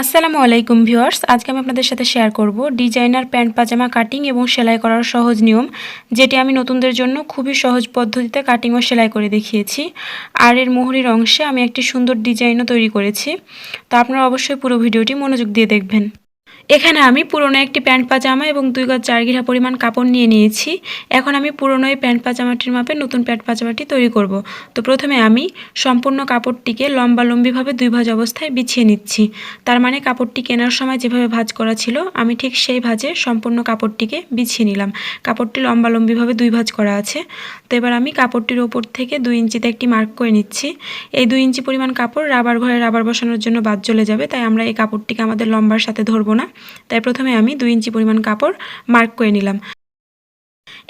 আসসালামু আলাইকুম ভিউয়ার্স, আজকে আমি আপনাদের সাথে শেয়ার করব ডিজাইনার প্যান্ট পাজামা কাটিং এবং সেলাই করার সহজ নিয়ম, যেটি আমি নতুনদের জন্য খুবই সহজ পদ্ধতিতে কাটিং ও সেলাই করে দেখিয়েছি। আর এর মোহরির অংশে আমি একটি সুন্দর ডিজাইনও তৈরি করেছি। তো আপনারা অবশ্যই পুরো ভিডিওটি মনোযোগ দিয়ে দেখবেন। এখানে আমি পুরনো একটি প্যান্ট পাজামা এবং 2 গজ 4 গিরা পরিমাণ কাপড় নিয়ে নিয়েছি। এখন আমি পুরনো এই প্যান্ট পাজামাটির মাপে নতুন প্যান্ট পাজামাটি তৈরি করব। তো প্রথমে আমি সম্পূর্ণ কাপড়টিকে লম্বালম্বিভাবে 2 ভাঁজ অবস্থায় বিছিয়ে নিচ্ছি। তার মানে কাপড়টি কেনার সময় যেভাবে ভাঁজ করা ছিল আমি ঠিক সেই ভাঁজে সম্পূর্ণ কাপড়টিকে বিছিয়ে নিলাম। কাপড়টি লম্বালম্বিভাবে 2 ভাঁজ করা আছে। তো এবার আমি কাপড়টির ওপর থেকে 2 ইঞ্চিতে একটি মার্ক করে নিচ্ছি। এই 2 ইঞ্চি পরিমাণ কাপড় রাবার ঘরে রাবার বসানোর জন্য বাদ চলে যাবে, তাই আমরা এই কাপড়টিকে আমাদের লম্বার সাথে ধরবো না। তাই প্রথমে আমি 2 ইঞ্চি পরিমাণ কাপড় মার্ক করে নিলাম।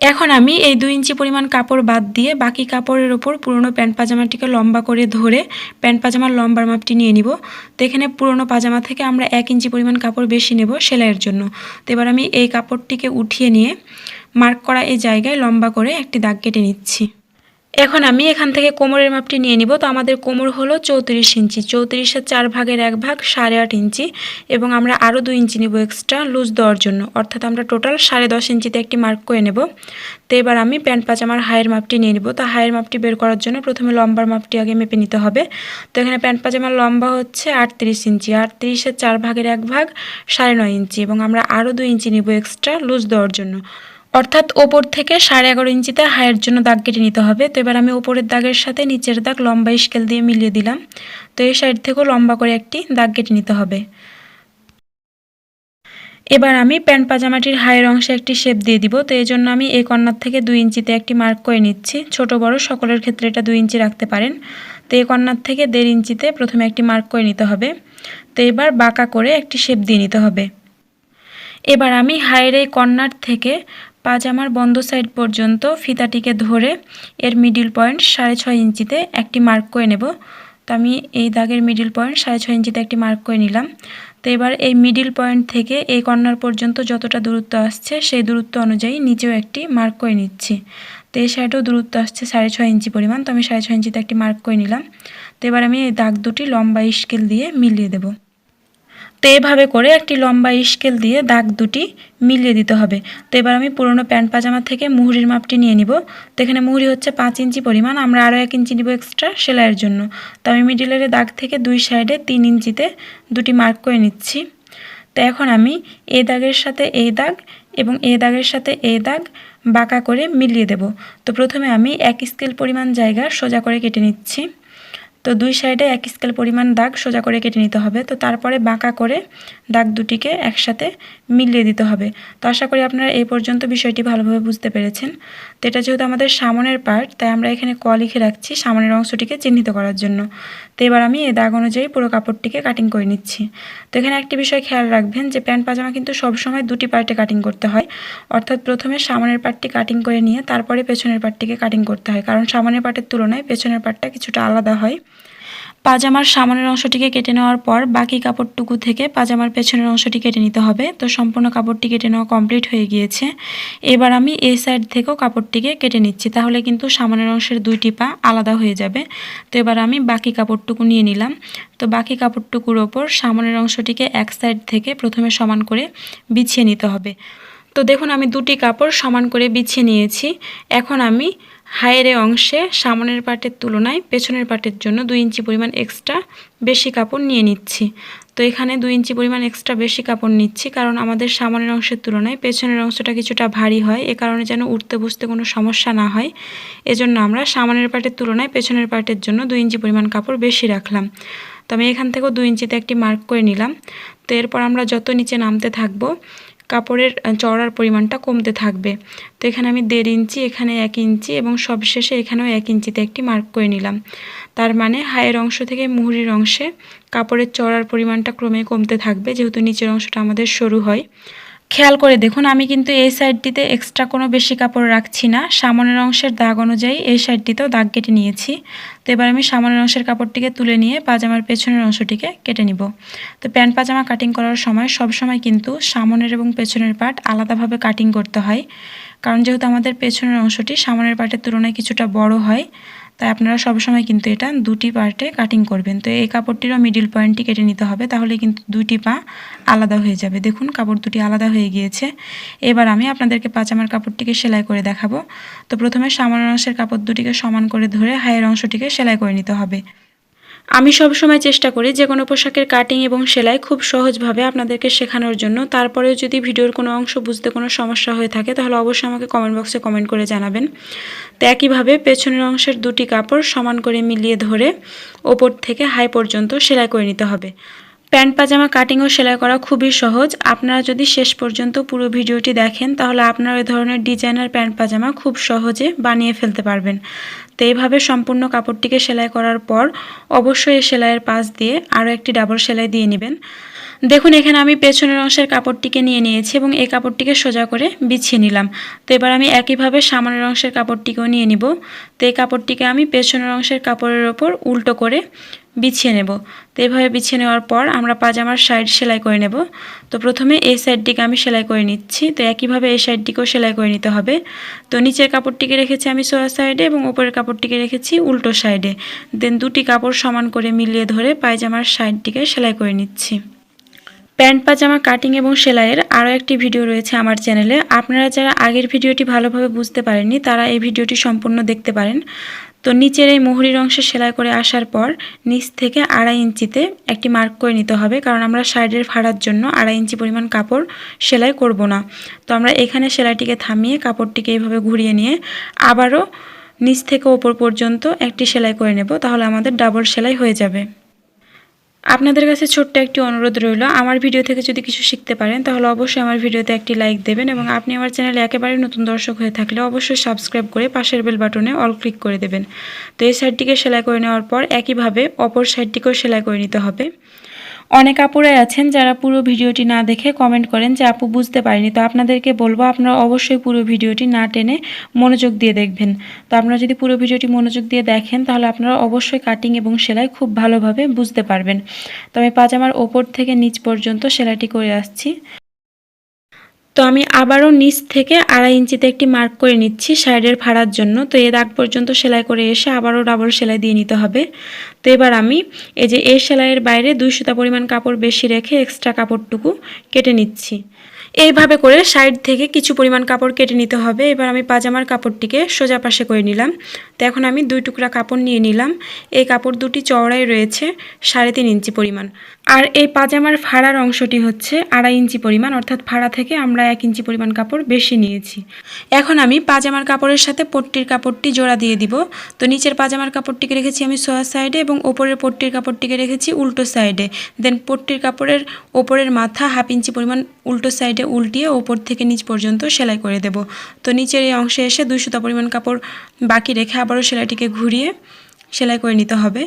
এখন আমি এই 2 ইঞ্চি পরিমাণ কাপড় বাদ দিয়ে বাকি কাপড়ের ওপর পুরনো প্যান্ট পাজামাটিকে লম্বা করে ধরে প্যান্ট পাজামার লম্বার মাপটি নিয়ে নিব। তো এখানে পুরনো পাজামা থেকে আমরা 1 ইঞ্চি পরিমাণ কাপড় বেশি নেব সেলাইয়ের জন্য। তো এবার আমি এই কাপড়টিকে উঠিয়ে নিয়ে মার্ক করা এই জায়গায় লম্বা করে একটি দাগ কেটে নিচ্ছি। এখন আমি এখান থেকে কোমরের মাপটি নিয়ে নিব। তো আমাদের কোমর হলো 34 ইঞ্চি, 34-এর 4 ভাগের 1 ভাগ 8.5 ইঞ্চি, এবং আমরা আরও 2 ইঞ্চি নেব এক্সট্রা লুজ দেওয়ার জন্য, অর্থাৎ আমরা টোটাল 10.5 ইঞ্চিতে একটি মার্ক করে নেব। তো এবার আমি প্যান্ট পাজামার হাইয়ের মাপটি নিয়ে নিব। তো হাইয়ের মাপটি বের করার জন্য প্রথমে লম্বার মাপটি আগে মেপে নিতে হবে। তো এখানে প্যান্ট পাজামার লম্বা হচ্ছে 38 ইঞ্চি, 38-এর 4 ভাগের 1 ভাগ 9.5 ইঞ্চি, এবং আমরা আরও 2 ইঞ্চি নেব এক্সট্রা লুজ দেওয়ার জন্য, অর্থাৎ ওপর থেকে 11.5 ইঞ্চিতে হাইয়ের জন্য দাগ কেটে নিতে হবে। তো এবার আমি ওপরের দাগের সাথে নিচের দাগ লম্বা স্কেল দিয়ে মিলিয়ে দিলাম। তো এই সাইড থেকেও লম্বা করে একটি দাগ কেটে নিতে হবে। এবার আমি প্যান্ট পাজামাটির হাইয়ের অংশে একটি শেপ দিয়ে দিব। তো এই জন্য আমি এই কর্নার থেকে 2 ইঞ্চিতে একটি মার্ক করে নিচ্ছি। ছোট বড় সকলের ক্ষেত্রে এটা 2 ইঞ্চি রাখতে পারেন। তো এই কর্নার থেকে 1.5 ইঞ্চিতে প্রথমে একটি মার্ক করে নিতে হবে। তো এবার বাঁকা করে একটি শেপ দিয়ে নিতে হবে। এবার আমি হাইয়ের এই কর্নার থেকে পাজামার বন্ধ সাইড পর্যন্ত ফিতাটিকে ধরে এর মিডিল পয়েন্ট 6.5 ইঞ্চিতে একটি মার্ক করে নেব। তো আমি এই দাগের মিডিল পয়েন্ট 6.5 ইঞ্চিতে একটি মার্ক করে নিলাম। তো এবার এই মিডিল পয়েন্ট থেকে এই কর্নার পর্যন্ত যতটা দূরত্ব আসছে সেই দূরত্ব অনুযায়ী নিচেও একটি মার্ক করে নিচ্ছি। তো এই সাইডেও দূরত্ব আসছে 6.5 ইঞ্চি পরিমাণ। তো আমি 6.5 ইঞ্চিতে একটি মার্ক করে নিলাম। তো এবার আমি এই দাগ দুটি লম্বা স্কেল দিয়ে মিলিয়ে দেব। তো এভাবে করে একটি লম্বা স্কেল দিয়ে দাগ দুটি মিলিয়ে দিতে হবে। তো এবার আমি পুরনো প্যান্ট পাজামা থেকে মুহুরির মাপটি নিয়ে নিব। তো এখানে মুহুরি হচ্ছে 5 ইঞ্চি পরিমাণ, আমরা আরও 1 ইঞ্চি নিব এক্সট্রা সেলাইয়ের জন্য। তো আমি মিডিলের দাগ থেকে 2 সাইডে 3 ইঞ্চিতে দুটি মার্ক করে নিচ্ছি। তো এখন আমি এই দাগের সাথে এই দাগ এবং এই দাগের সাথে এই দাগ বাঁকা করে মিলিয়ে দেব। তো প্রথমে আমি 1 স্কেল পরিমাণ জায়গা সোজা করে কেটে নিচ্ছি। তো 2 সাইডে 1 স্কেল পরিমাণ দাগ সোজা করে কেটে নিতে হবে। তো তারপরে বাঁকা করে দাগ দুটিকে একসাথে মিলিয়ে দিতে হবে। তো আশা করি আপনারা এই পর্যন্ত বিষয়টি ভালোভাবে বুঝতে পেরেছেন। তো এটা যেহেতু আমাদের সামনের পার্ট, তাই আমরা এখানে ক লিখে রাখছি সামনের অংশটিকে চিহ্নিত করার জন্য। তো এবার আমি এই দাগ অনুযায়ী পুরো কাপড়টিকে কাটিং করে নিচ্ছি। তো এখানে একটি বিষয় খেয়াল রাখবেন যে প্যান্ট পাজামা কিন্তু সবসময় দুটি পার্টে কাটিং করতে হয়, অর্থাৎ প্রথমে সামনের পার্টটি কাটিং করে নিয়ে তারপরে পেছনের পার্টটিকে কাটিং করতে হয়, কারণ সামনের পার্টের তুলনায় পেছনের পার্টটা কিছুটা আলাদা হয়। পাজামার সামনের অংশটিকে কেটে নেওয়ার পর বাকি কাপড়টুকু থেকে পাজামার পেছনের অংশটি কেটে নিতে হবে। তো সম্পূর্ণ কাপড়টি কেটে নেওয়া কমপ্লিট হয়ে গিয়েছে। এবার আমি এই সাইড থেকেও কাপড়টিকে কেটে নিচ্ছি, তাহলে কিন্তু সামনের অংশের 2টি পা আলাদা হয়ে যাবে। তো এবার আমি বাকি কাপড়টুকু নিয়ে নিলাম। তো বাকি কাপড়টুকুর ওপর সামনের অংশটিকে এক সাইড থেকে প্রথমে সমান করে বিছিয়ে নিতে হবে। তো দেখুন আমি 2টি কাপড় সমান করে বিছিয়ে নিয়েছি। এখন আমি হাইয়ের অংশে সামনের পার্টের তুলনায় পেছনের পার্টের জন্য 2 ইঞ্চি পরিমাণ এক্সট্রা বেশি কাপড় নিয়ে নিচ্ছি। তো এখানে 2 ইঞ্চি পরিমাণ এক্সট্রা বেশি কাপড় নিচ্ছি, কারণ আমাদের সামনের অংশের তুলনায় পেছনের অংশটা কিছুটা ভারী হয়, এ কারণে যেন উঠতে বসতে কোনো সমস্যা না হয়। এজন্য আমরা সামনের পার্টের তুলনায় পেছনের পার্টের জন্য 2 ইঞ্চি পরিমাণ কাপড় বেশি রাখলাম। তো আমি এখান থেকেও 2 ইঞ্চিতে একটি মার্ক করে নিলাম। তো এরপর আমরা যত নিচে নামতে থাকবো কাপড়ের চওড়ার পরিমাণটা কমতে থাকবে। তো এখানে আমি 1.5 ইঞ্চি, এখানে 1 ইঞ্চি এবং সবশেষে এখানেও 1 ইঞ্চিতে একটি মার্ক করে নিলাম। তার মানে হাইয়ের অংশ থেকে মুহুরির অংশে কাপড়ের চওড়ার পরিমাণটা ক্রমে কমতে থাকবে, যেহেতু নিচের অংশটা আমাদের সরু হয়। খেয়াল করে দেখুন আমি কিন্তু এই সাইডটিতে এক্সট্রা কোনো বেশি কাপড় রাখছি না, সামনের অংশের দাগ অনুযায়ী এই সাইডটিতেও দাগ কেটে নিয়েছি। তো এবার আমি সামনের অংশের কাপড়টিকে তুলে নিয়ে পাজামার পেছনের অংশটিকে কেটে নিব। তো প্যান্ট পাজামা কাটিং করার সময় সবসময় কিন্তু সামনের এবং পেছনের পার্ট আলাদাভাবে কাটিং করতে হয়, কারণ যেহেতু আমাদের পেছনের অংশটি সামনের পার্টের তুলনায় কিছুটা বড় হয়, তাই আপনারা সবসময় কিন্তু এটা দুটি পার্টে কাটিং করবেন। তো এই কাপড়টিরও মিডিল পয়েন্টটি কেটে নিতে হবে, তাহলে কিন্তু দুটি পা আলাদা হয়ে যাবে। দেখুন কাপড় দুটি আলাদা হয়ে গিয়েছে। এবার আমি আপনাদেরকে পাজামার কাপড়টিকে সেলাই করে দেখাবো। তো প্রথমে সামনের অংশের কাপড় দুটিকে সমান করে ধরে হাইয়ের অংশটিকে সেলাই করে নিতে হবে। আমি সবসময় চেষ্টা করি যে কোনো পোশাকের কাটিং এবং সেলাই খুব সহজভাবে আপনাদেরকে শেখানোর জন্য। তারপরেও যদি ভিডিওর কোনো অংশ বুঝতে কোনো সমস্যা হয়ে থাকে তাহলে অবশ্যই আমাকে কমেন্ট বক্সে কমেন্ট করে জানাবেন। তো একইভাবে পেছনের অংশের দুটি কাপড় সমান করে মিলিয়ে ধরে ওপর থেকে হাই পর্যন্ত সেলাই করে নিতে হবে। প্যান্ট পাজামা কাটিং ও সেলাই করা খুবই সহজ। আপনারা যদি শেষ পর্যন্ত পুরো ভিডিওটি দেখেন তাহলে আপনারা এই ধরনের ডিজাইনার প্যান্ট পাজামা খুব সহজে বানিয়ে ফেলতে পারবেন। তো এইভাবে সম্পূর্ণ কাপড়টিকে সেলাই করার পর অবশ্যই এই সেলাইয়ের পাশ দিয়ে আরও একটি ডাবল সেলাই দিয়ে নেবেন। দেখুন এখানে আমি পেছনের অংশের কাপড়টিকে নিয়ে নিয়েছি এবং এই কাপড়টিকে সোজা করে বিছিয়ে নিলাম। তো এবার আমি একইভাবে সামনের অংশের কাপড়টিকেও নিয়ে নিব। তো এই কাপড়টিকে আমি পেছনের অংশের কাপড়ের ওপর উল্টো করে বিছিয়ে নেব। তো এইভাবে বিছিয়ে নেওয়ার পর আমরা পাজামার সাইড সেলাই করে নেব। তো প্রথমে এই সাইডটিকে আমি সেলাই করে নিচ্ছি। তো একইভাবে এই সাইডটিকেও সেলাই করে নিতে হবে। তো নিচের কাপড়টিকে রেখেছি আমি সোয়া সাইডে এবং উপরের কাপড়টিকে রেখেছি উল্টো সাইডে। দেন দুটি কাপড় সমান করে মিলিয়ে ধরে পায়জামার সাইডটিকে সেলাই করে নিচ্ছি। প্যান্ট পাজামা কাটিং এবং সেলাইয়ের আরও একটি ভিডিও রয়েছে আমার চ্যানেলে। আপনারা যারা আগের ভিডিওটি ভালোভাবে বুঝতে পারেননি তারা এই ভিডিওটি সম্পূর্ণ দেখতে পারেন। তো নিচের এই মুহুরির অংশে সেলাই করে আসার পর নিচ থেকে 2.5 ইঞ্চিতে একটি মার্ক করে নিতে হবে, কারণ আমরা সাইডের ফাড়ার জন্য 2.5 ইঞ্চি পরিমাণ কাপড় সেলাই করব না। তো আমরা এখানে সেলাইটিকে থামিয়ে কাপড়টিকে এইভাবে ঘুরিয়ে নিয়ে আবারও নিচ থেকে ওপর পর্যন্ত একটি সেলাই করে নেব, তাহলে আমাদের ডাবল সেলাই হয়ে যাবে। আপনাদের কাছে ছোট্ট একটি অনুরোধ রইল, আমার ভিডিও থেকে যদি কিছু শিখতে পারেন তাহলে অবশ্যই আমার ভিডিওতে একটি লাইক দেবেন এবং আপনি আমার চ্যানেলে একেবারে নতুন দর্শক হয়ে থাকলে অবশ্যই সাবস্ক্রাইব করে পাশের বেল বাটনে অল ক্লিক করে দেবেন। তো এই সাইডটিকে সেলাই করে নেওয়ার পর একইভাবে অপর সাইডটিকেও সেলাই করে নিতে হবে। অনেক আপুরাই আছেন যারা পুরো ভিডিওটি না দেখে কমেন্ট করেন যে আপু বুঝতে পারিনি। তো আপনাদেরকে বলবো আপনারা অবশ্যই পুরো ভিডিওটি না টেনে মনোযোগ দিয়ে দেখবেন। তো আপনারা যদি পুরো ভিডিওটি মনোযোগ দিয়ে দেখেন তাহলে আপনারা অবশ্যই কাটিং এবং সেলাই খুব ভালোভাবে বুঝতে পারবেন। তো আমি পাজামার ওপর থেকে নিচ পর্যন্ত সেলাইটি করে আসছি। তো আমি আবারও নিচ থেকে 2.5 ইঞ্চিতে একটি মার্ক করে নিচ্ছি সাইডের ফাড়ার জন্য। তো এর আগ পর্যন্ত সেলাই করে এসে আবারও ডাবল সেলাই দিয়ে নিতে হবে। তো এবার আমি এই যে এই সেলাইয়ের বাইরে 2 সুতা পরিমাণ কাপড় বেশি রেখে এক্সট্রা কাপড়টুকু কেটে নিচ্ছি। এইভাবে করে সাইড থেকে কিছু পরিমাণ কাপড় কেটে নিতে হবে। এবার আমি পাজামার কাপড়টিকে সোজা পাশে করে নিলাম। তো এখন আমি 2 টুকরা কাপড় নিয়ে নিলাম। এই কাপড় দুটি চওড়াই রয়েছে 3.5 ইঞ্চি পরিমাণ, আর এই পাজামার ফাড়ার অংশটি হচ্ছে 2.5 ইঞ্চি পরিমাণ, অর্থাৎ ফাড়া থেকে আমরা 1 ইঞ্চি পরিমাণ কাপড় বেশি নিয়েছি। এখন আমি পাজামার কাপড়ের সাথে পট্টির কাপড়টি জোড়া দিয়ে দিব। তো নিচের পাজামার কাপড়টিকে রেখেছি আমি সোয়া সাইডে এবং ওপরের পট্টির কাপড়টিকে রেখেছি উল্টো সাইডে। দেন পট্টির কাপড়ের ওপরের মাথা 1/2 ইঞ্চি পরিমাণ উল্টো সাইডে উল্টিয়ে ওপর থেকে নিচ পর্যন্ত সেলাই করে দেব। তো নিচের এই অংশে এসে 2 সুতা পরিমাণ কাপড় বাকি রেখে আবারও সেলাইটিকে ঘুরিয়ে সেলাই করে নিতে হবে।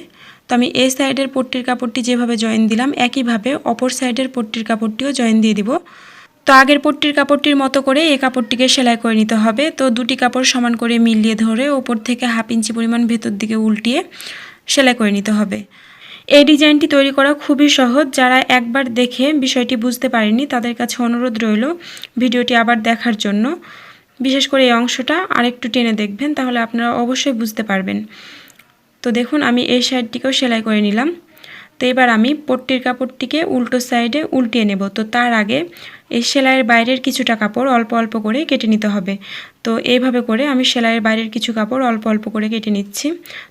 তো আমি এই সাইডের পট্টির কাপড়টি যেভাবে জয়েন দিলাম একইভাবে অপর সাইডের পট্টির কাপড়টিও জয়েন দিয়ে দিব। তো আগের পট্টির কাপড়টির মতো করে এই কাপড়টিকে সেলাই করে নিতে হবে। তো দুটি কাপড় সমান করে মিলিয়ে ধরে ওপর থেকে 1/2 ইঞ্চি পরিমাণ ভেতর দিকে উল্টিয়ে সেলাই করে নিতে হবে। এই ডিজাইনটি তৈরি করা খুবই সহজ। যারা একবার দেখে বিষয়টি বুঝতে পারেনি তাদের কাছে অনুরোধ রইল ভিডিওটি আবার দেখার জন্য। বিশেষ করে এই অংশটা আরেকটু টেনে দেখবেন, তাহলে আপনারা অবশ্যই বুঝতে পারবেন। তো দেখুন আমি এই সাইডটিকেও সেলাই করে নিলাম। তো এবার আমি পট্টির কাপড়টিকে উল্টো সাইডে উল্টিয়ে নেব। তো তার আগে এই সেলাইয়ের বাইরের কিছুটা কাপড় অল্প অল্প করে কেটে নিতে হবে। তো এইভাবে করে আমি সেলাইয়ের বাইরের কিছু কাপড় অল্প অল্প করে কেটে নিচ্ছি।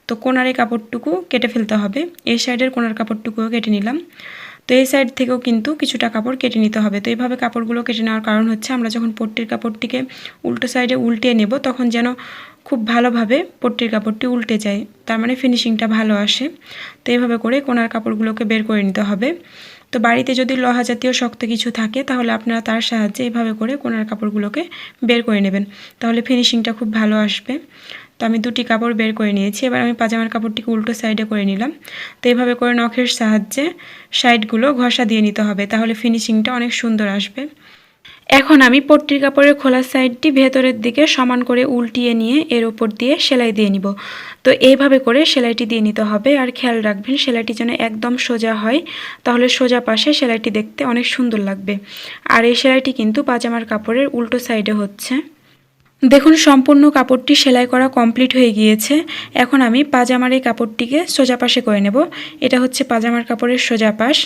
তো কোণার এই কাপড়টুকু কেটে ফেলতে হবে। এই সাইডের কোণার কাপড়টুকুও কেটে নিলাম। তো এই সাইড থেকেও কিন্তু কিছুটা কাপড় কেটে নিতে হবে। তো এইভাবে কাপড়গুলো কেটে নেওয়ার কারণ হচ্ছে আমরা যখন পট্টির কাপড়টিকে উল্টো সাইডে উল্টিয়ে নেব তখন যেন খুব ভালোভাবে পট্টির কাপড়টি উল্টে যায়, তার মানে ফিনিশিংটা ভালো আসে। তো এইভাবে করে কোণার কাপড়গুলোকে বের করে নিতে হবে। তো বাড়িতে যদি লোহা জাতীয় শক্ত কিছু থাকে তাহলে আপনারা তার সাহায্যে এইভাবে করে কোণার কাপড়গুলোকে বের করে নেবেন, তাহলে ফিনিশিংটা খুব ভালো আসবে। তো আমি দুটি কাপড় বের করে নিয়েছি। এবার আমি পাজামার কাপড়টিকে উল্টো সাইডে করে নিলাম। তো এইভাবে করে নখের সাহায্যে সাইডগুলো ঘষা দিয়ে নিতে হবে, তাহলে ফিনিশিংটা অনেক সুন্দর আসবে। এখন আমি পট্টির কাপড়ের খোলা সাইডটি ভেতরের দিকে সমান করে উল্টিয়ে নিয়ে এর উপর দিয়ে সেলাই দিয়ে নিব। তো এইভাবে করে সেলাইটি দিয়ে নিতে হবে। আর খেয়াল রাখবেন সেলাইটি যেন একদম সোজা হয়, তাহলে সোজা পাশে সেলাইটি দেখতে অনেক সুন্দর লাগবে। আর এই সেলাইটি কিন্তু পাজামার কাপড়ের উল্টো সাইডে হচ্ছে। দেখুন সম্পূর্ণ কাপড়টি সেলাই করা কমপ্লিট হয়ে গিয়েছে। এখন আমি পাজামার এই কাপড়টিকে সোজা পাশে করে নেব। এটা হচ্ছে পাজামার কাপড়ের সোজা পাশ।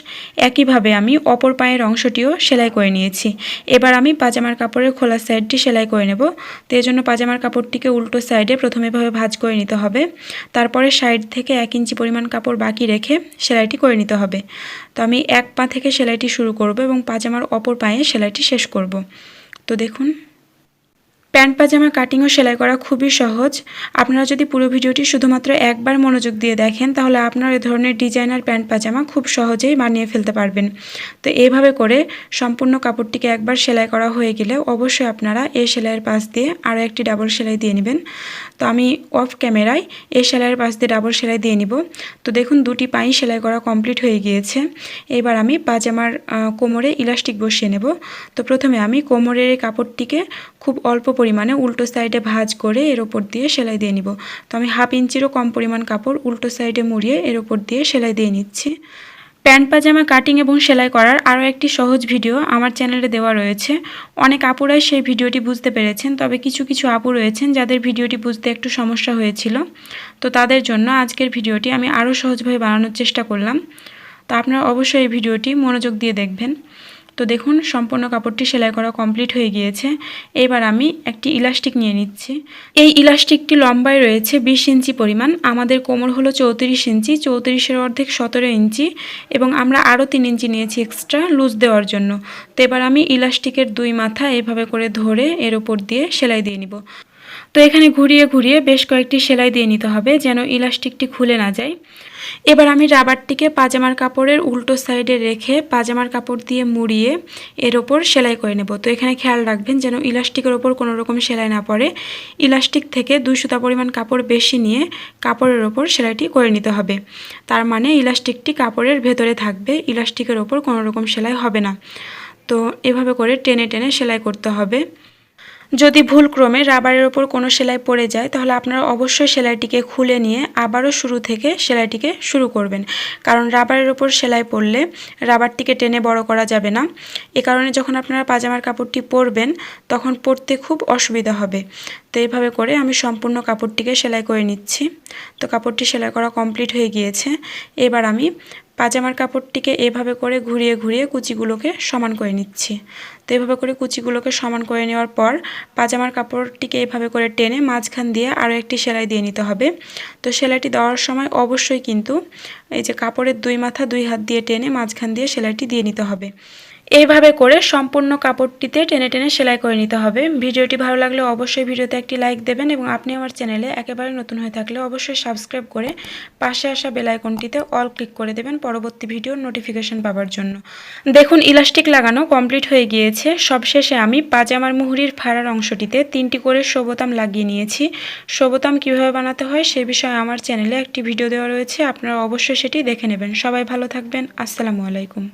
একইভাবে আমি অপর পায়ের অংশটিও সেলাই করে নিয়েছি। এবার আমি পাজামার কাপড়ের খোলা সাইডটি সেলাই করে নেব। তো এই জন্য পাজামার কাপড়টিকে উল্টো সাইডে প্রথমে এভাবে ভাঁজ করে নিতে হবে। তারপরে সাইড থেকে 1 ইঞ্চি পরিমাণ কাপড় বাকি রেখে সেলাইটি করে নিতে হবে। তো আমি এক পা থেকে সেলাইটি শুরু করব এবং পাজামার অপর পায়ে সেলাইটি শেষ করব। তো দেখুন প্যান্ট পাজামা কাটিং ও সেলাই করা খুবই সহজ। আপনারা যদি পুরো ভিডিওটি শুধুমাত্র একবার মনোযোগ দিয়ে দেখেন তাহলে আপনারা এই ধরনের ডিজাইনার প্যান্ট পাজামা খুব সহজেই বানিয়ে ফেলতে পারবেন। তো এইভাবে করে সম্পূর্ণ কাপড়টিকে একবার সেলাই করা হয়ে গেলে অবশ্যই আপনারা এই সেলাইয়ের পাশ দিয়ে আরও একটি ডাবল সেলাই দিয়ে নেবেন। তো আমি অফ ক্যামেরায় এই সেলাইয়ের পাশ দিয়ে ডাবল সেলাই দিয়ে নিব। তো দেখুন দুটি পাই সেলাই করা কমপ্লিট হয়ে গিয়েছে। এবার আমি পাজামার কোমরে ইলাস্টিক বসিয়ে নেব। তো প্রথমে আমি কোমরের এই কাপড়টিকে খুব অল্প পরিমাণে উল্টো সাইডে ভাঁজ করে এর ওপর দিয়ে সেলাই দিয়ে নিব। তো আমি 1/2 ইঞ্চিরও কম পরিমাণ কাপড় উল্টো সাইডে মুড়িয়ে এর ওপর দিয়ে সেলাই দিয়ে নিচ্ছি। প্যান্ট পাজামা কাটিং এবং সেলাই করার আরও একটি সহজ ভিডিও আমার চ্যানেলে দেওয়া রয়েছে। অনেক আপুরাই সেই ভিডিওটি বুঝতে পেরেছেন, তবে কিছু কিছু আপু রয়েছেন যাদের ভিডিওটি বুঝতে একটু সমস্যা হয়েছিল। তো তাদের জন্য আজকের ভিডিওটি আমি আরও সহজভাবে বানানোর চেষ্টা করলাম। তো আপনারা অবশ্যই এই ভিডিওটি মনোযোগ দিয়ে দেখবেন। তো দেখুন সম্পূর্ণ কাপড়টি সেলাই করা কমপ্লিট হয়ে গিয়েছে। এবার আমি একটি ইলাস্টিক নিয়ে নিচ্ছি। এই ইলাস্টিকটি লম্বায় রয়েছে 20 ইঞ্চি পরিমাণ। আমাদের কোমর হলো 34 ইঞ্চি, 34-এর অর্ধেক 17 ইঞ্চি এবং আমরা আরও 3 ইঞ্চি নিয়েছি এক্সট্রা লুজ দেওয়ার জন্য। তো এবার আমি ইলাস্টিকের দুই মাথা এভাবে করে ধরে এর ওপর দিয়ে সেলাই দিয়ে নিব। তো এখানে ঘুরিয়ে ঘুরিয়ে বেশ কয়েকটি সেলাই দিয়ে নিতে হবে যেন ইলাস্টিকটি খুলে না যায়। এবার আমি রাবারটিকে পাজামার কাপড়ের উল্টো সাইডে রেখে পাজামার কাপড় দিয়ে মুড়িয়ে এর ওপর সেলাই করে নেব। তো এখানে খেয়াল রাখবেন যেন ইলাস্টিকের ওপর কোনো রকম সেলাই না পড়ে। ইলাস্টিক থেকে 2 সুতা পরিমাণ কাপড় বেশি নিয়ে কাপড়ের ওপর সেলাইটি করে নিতে হবে। তার মানে ইলাস্টিকটি কাপড়ের ভেতরে থাকবে, ইলাস্টিকের ওপর কোনো রকম সেলাই হবে না। তো এভাবে করে টেনে টেনে সেলাই করতে হবে। যদি ভুলক্রমে রাবারের ওপর কোনো সেলাই পড়ে যায় তাহলে আপনারা অবশ্যই সেলাইটিকে খুলে নিয়ে আবারও শুরু থেকে সেলাইটিকে শুরু করবেন, কারণ রাবারের ওপর সেলাই পড়লে রাবারটিকে টেনে বড় করা যাবে না। এ কারণে যখন আপনারা পাজামার কাপড়টি পরবেন তখন পরতে খুব অসুবিধা হবে। তো এইভাবে করে আমি সম্পূর্ণ কাপড়টিকে সেলাই করে নিচ্ছি। তো কাপড়টি সেলাই করা কমপ্লিট হয়ে গিয়েছে। এবার আমি পাজামার কাপড়টিকে এভাবে করে ঘুরিয়ে ঘুরিয়ে কুচিগুলোকে সমান করে নিচ্ছি। তো এভাবে করে কুচিগুলোকে সমান করে নেওয়ার পর পাজামার কাপড়টিকে এভাবে করে টেনে মাঝখান দিয়ে আরও একটি সেলাই দিয়ে নিতে হবে। তো সেলাইটি দেওয়ার সময় অবশ্যই কিন্তু এই যে কাপড়ের দুই মাথা 2 হাত দিয়ে টেনে মাঝখান দিয়ে সেলাইটি দিয়ে নিতে হবে। এইভাবে করে সম্পূর্ণ কাপড়টিতে টেনে টেনে সেলাই করে নিতে হবে। ভিডিওটি ভালো লাগলে অবশ্যই ভিডিওতে একটি লাইক দেবেন এবং আপনি আমার চ্যানেলে একেবারে নতুন হয়ে থাকলে অবশ্যই সাবস্ক্রাইব করে পাশে আসা বেল আইকনটিতে অল ক্লিক করে দেবেন পরবর্তী ভিডিওর নোটিফিকেশন পাওয়ার জন্য। দেখুন ইলাস্টিক লাগানো কমপ্লিট হয়ে গিয়েছে। সবশেষে আমি পাজামার মুহুরির ফাড়ার অংশটিতে 3টি করে শোবোতাম লাগিয়ে নিয়েছি। শোবোতাম কীভাবে বানাতে হয় সে বিষয়ে আমার চ্যানেলে একটি ভিডিও দেওয়া রয়েছে, আপনারা অবশ্যই সেটি দেখে নেবেন। সবাই ভালো থাকবেন। আসসালামু আলাইকুম।